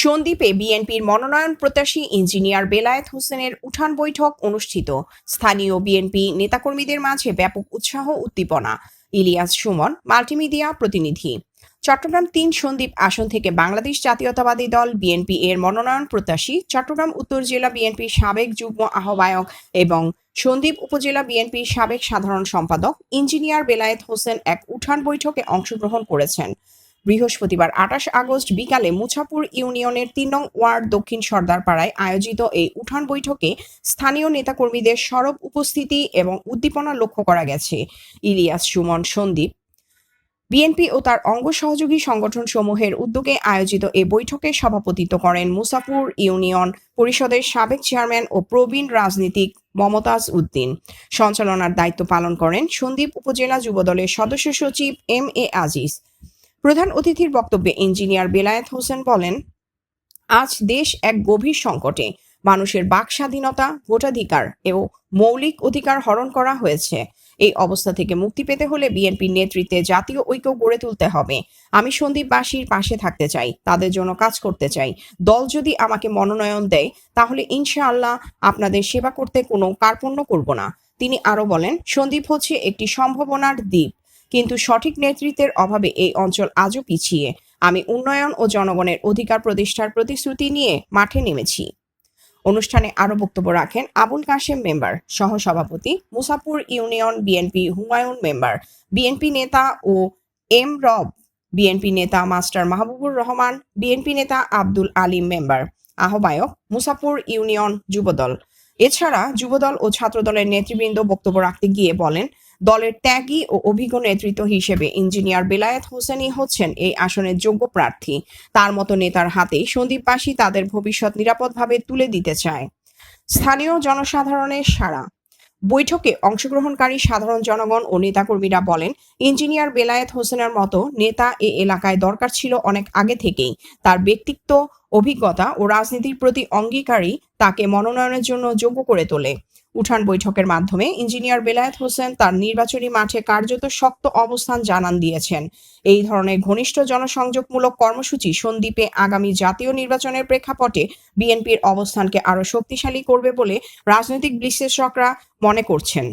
সন্দ্বীপে বিএনপির মনোনয়ন প্রত্যাশী ইঞ্জিনিয়ার বেলায়েত হোসেনের উঠান বৈঠক অনুষ্ঠিত। স্থানীয় বিএনপি নেতাকর্মীদের মাঝে ব্যাপক উৎসাহ উদ্দীপনা। ইলিয়াস সুমন, মাল্টিমিডিয়া প্রতিনিধি। চট্টগ্রাম ৩ সন্দ্বীপ আসন থেকে বাংলাদেশ জাতীয়তাবাদী দল বিএনপি এর মনোনয়ন প্রত্যাশী চট্টগ্রাম উত্তর জেলা বিএনপির সাবেক যুগ্ম আহ্বায়ক এবং সন্দ্বীপ উপজেলা বিএনপির সাবেক সাধারণ সম্পাদক ইঞ্জিনিয়ার বেলায়েত হোসেন এক উঠান বৈঠকে অংশগ্রহণ করেছেন। বৃহস্পতিবার ২৮ আগস্ট বিকালে মুছাপুর ইউনিয়নের ৩ নং ওয়ার্ড দক্ষিণ সর্দারপাড়ায় আয়োজিত এই উঠান বৈঠকে স্থানীয় নেতাকর্মীদের সরব উপস্থিতি এবং উদ্দীপনা লক্ষ্য করা গেছে। ইলিয়াস সুমন, সন্দ্বীপ বিএনপি ও তার অঙ্গ সহযোগী সংগঠন সমূহের উদ্যোগে আয়োজিত এ বৈঠকে সভাপতিত্ব করেন মুছাপুর ইউনিয়ন পরিষদের সাবেক চেয়ারম্যান ও প্রবীণ রাজনীতিক মমতাজ উদ্দিন। সঞ্চালনার দায়িত্ব পালন করেন সন্দ্বীপ উপজেলা যুবদলের সদস্য সচিব MA আজিজ। প্রধান অতিথির বক্তব্যে ইঞ্জিনিয়ার বেলায়েত হোসেন বলেন, আজ দেশ এক গভীর সংকটে। মানুষের বাক স্বাধীনতা, ভোটাধিকার এবং মৌলিক অধিকার হরণ করা হয়েছে। এই অবস্থা থেকে মুক্তি পেতে হলে বিএনপির নেতৃত্বে জাতীয় ঐক্য গড়ে তুলতে হবে। আমি সন্দ্বীপবাসীর পাশে থাকতে চাই, তাদের জন্য কাজ করতে চাই। দল যদি আমাকে মনোনয়ন দেয় তাহলে ইনশাআল্লাহ আপনাদের সেবা করতে কোনো কার্পণ্য করব না। তিনি আরো বলেন, সন্দ্বীপ হচ্ছে একটি সম্ভাবনার দ্বীপ, কিন্তু সঠিক নেতৃত্বের অভাবে এই অঞ্চল আজও পিছিয়ে। আমি উন্নয়ন ও জনগণের অধিকার প্রতিষ্ঠার প্রতিশ্রুতি নিয়ে মাঠে নেমেছি। অনুষ্ঠানে আরো বক্তব্য রাখেন আবুল কাশেম মেম্বার, সহসভাপতি মুছাপুর ইউনিয়ন বিএনপি হুমায়ুন মেম্বার, বিএনপি নেতা ও রব, বিএনপি নেতা মাস্টার মাহবুবুর রহমান, বিএনপি নেতা আব্দুল আলিম মেম্বার, আহ্বায়ক মুছাপুর ইউনিয়ন যুবদল। এছাড়া যুবদল ও ছাত্রদলের নেতৃবৃন্দ বক্তব্য রাখতে গিয়ে বলেন, দলের ত্যাগী ও অভিজ্ঞ নেতৃত্ব হিসেবে ইঞ্জিনিয়ার বেলায়েত হোসেনই হচ্ছেন এই আসনের যোগ্য প্রার্থী। তার মতো নেতার হাতেই সন্দ্বীপবাসী তাদের ভবিষ্যৎ নিরাপদভাবে তুলে দিতে চায়। স্থানীয় জনসাধারণের সাড়া। বৈঠকে অংশগ্রহণকারী সাধারণ জনগণ ও নেতাকর্মীরা বলেন, ইঞ্জিনিয়ার বেলায়েত হোসেনের মতো নেতা এ এলাকায় দরকার ছিল অনেক আগে থেকেই। তার ব্যক্তিত্ব, অভিজ্ঞতা ও রাজনীতির প্রতি অঙ্গীকারই তাকে মনোনয়নের জন্য যোগ্য করে তোলে। উঠান বৈঠকের মাধ্যমে ইঞ্জিনিয়ার বেলায়েত হোসেন তার নির্বাচনী মাঠে কার্যত শক্ত অবস্থান জানান দিয়েছেন। এই ধরনের ঘনিষ্ঠ জনসংযোগমূলক কর্মসূচি সন্দ্বীপে আগামী জাতীয় নির্বাচনের প্রেক্ষাপটে বিএনপির অবস্থানকে আরও শক্তিশালী করবে বলে রাজনৈতিক বিশ্লেষকরা মনে করছেন।